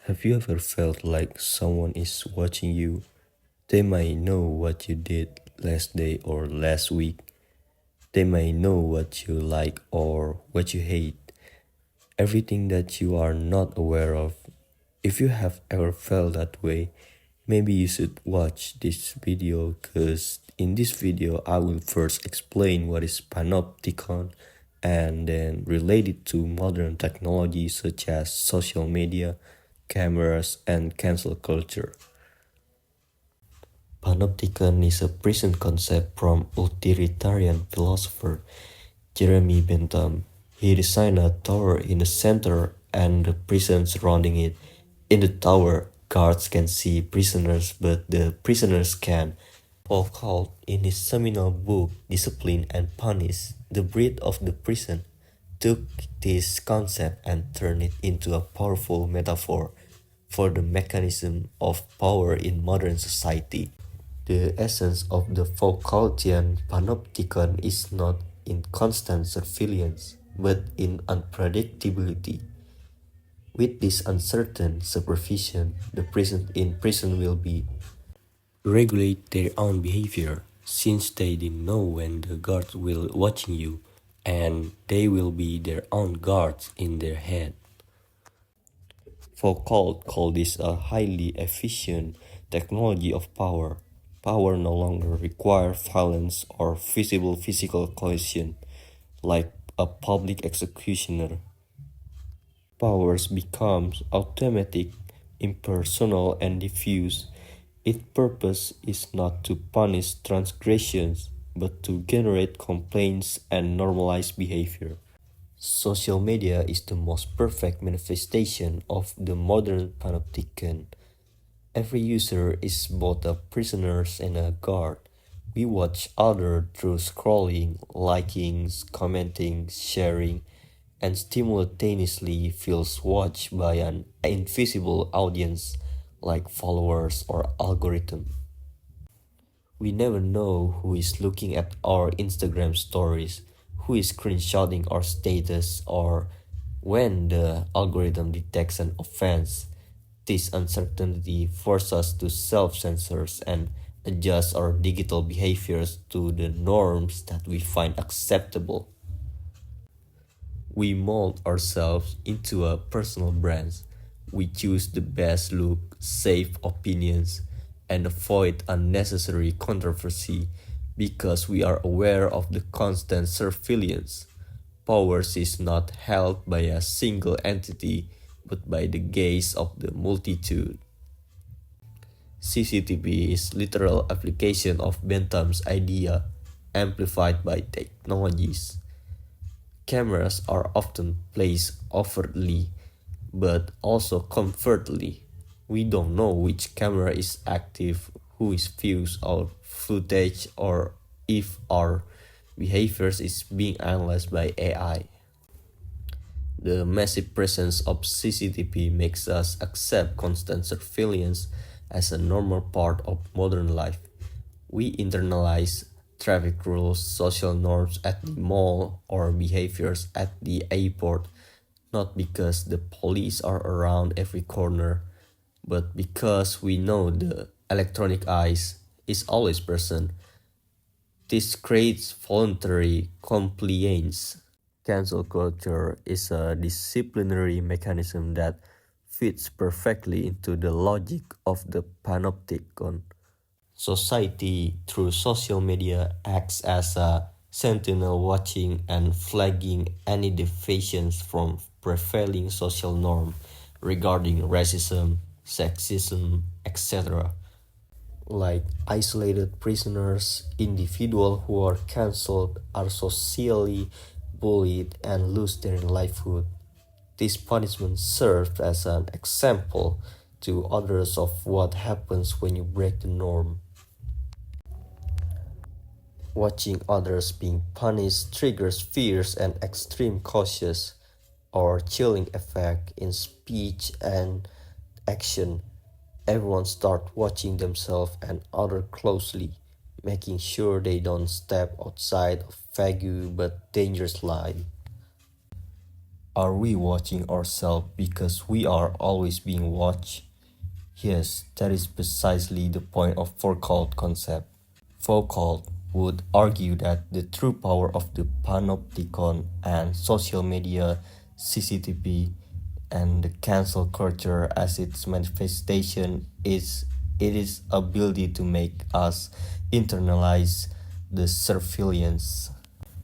Have you ever felt like someone is watching you? They may know what you did last day or last week. They may know what you like or what you hate. Everything that you are not aware of. If you have ever felt that way, maybe you should watch this video, cause in this video I will first explain what is Panopticon and then relate it to modern technology such as social media, cameras, and cancel culture. Panopticon is a present concept from utilitarian philosopher Jeremy Bentham. He designed a tower in the center and the prison surrounding it. In the tower, guards can see prisoners, but the prisoners can. Foucault, in his seminal book Discipline and Punish, the Breed of the Prison, took this concept and turned it into a powerful metaphor for the mechanism of power in modern society. The essence of the Foucaultian panopticon is not in constant surveillance, but in unpredictability. With this uncertain supervision, the prison in prison will be regulate their own behavior, since they didn't know when the guards will watching you, and they will be their own guards in their head. Foucault called this a highly efficient technology of power. Power no longer requires violence or visible physical coercion, like a public executioner. Powers becomes automatic, impersonal, and diffuse. Its purpose is not to punish transgressions, but to generate complaints and normalize behavior. Social media is the most perfect manifestation of the modern panopticon. Every user is both a prisoner and a guard. We watch others through scrolling, liking, commenting, sharing, and simultaneously feels watched by an invisible audience like followers or algorithm. We never know who is looking at our Instagram stories, who is screenshotting our status, or when the algorithm detects an offense. This uncertainty forces us to self-censor and adjust our digital behaviors to the norms that we find acceptable. We mold ourselves into a personal brand. We choose the best look, safe opinions, and avoid unnecessary controversy because we are aware of the constant surveillance. Power is not held by a single entity but by the gaze of the multitude. CCTV is literal application of Bentham's idea, amplified by technologies. Cameras are often placed overtly, but also covertly. We don't know which camera is active, who is views our footage, or if our behaviors is being analyzed by AI. The massive presence of CCTV makes us accept constant surveillance as a normal part of modern life. We internalize traffic rules, social norms at the mall, or behaviors at the airport, not because the police are around every corner, but because we know the electronic eyes is always present. This creates voluntary compliance. Cancel culture is a disciplinary mechanism that fits perfectly into the logic of the panopticon. Society, through social media, acts as a sentinel watching and flagging any deviations from prevailing social norm regarding racism, sexism, etc. Like isolated prisoners, individuals who are cancelled are socially bullied and lose their livelihood. This punishment serves as an example to others of what happens when you break the norm. Watching others being punished triggers fears and extreme cautious or chilling effect in speech and action. Everyone starts watching themselves and others closely, making sure they don't step outside of vague but dangerous line. Are we watching ourselves because we are always being watched? Yes, that is precisely the point of Foucault concept. Foucault would argue that the true power of the panopticon and social media, CCTV, and the cancel culture as its manifestation is its ability to make us internalize the surveillance.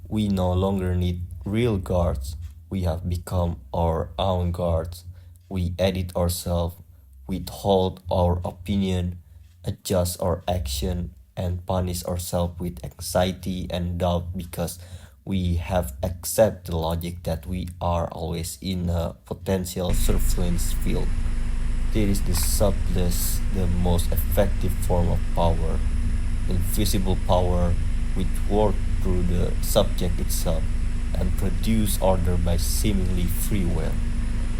We no longer need real guards. We have become our own guards. We edit ourselves, withhold our opinion, adjust our action, and punish ourselves with anxiety and doubt because we have accepted the logic that we are always in a potential surveillance field. This is the subtlest, the most effective form of power, invisible power, which works through the subject itself and produce order by seemingly free will.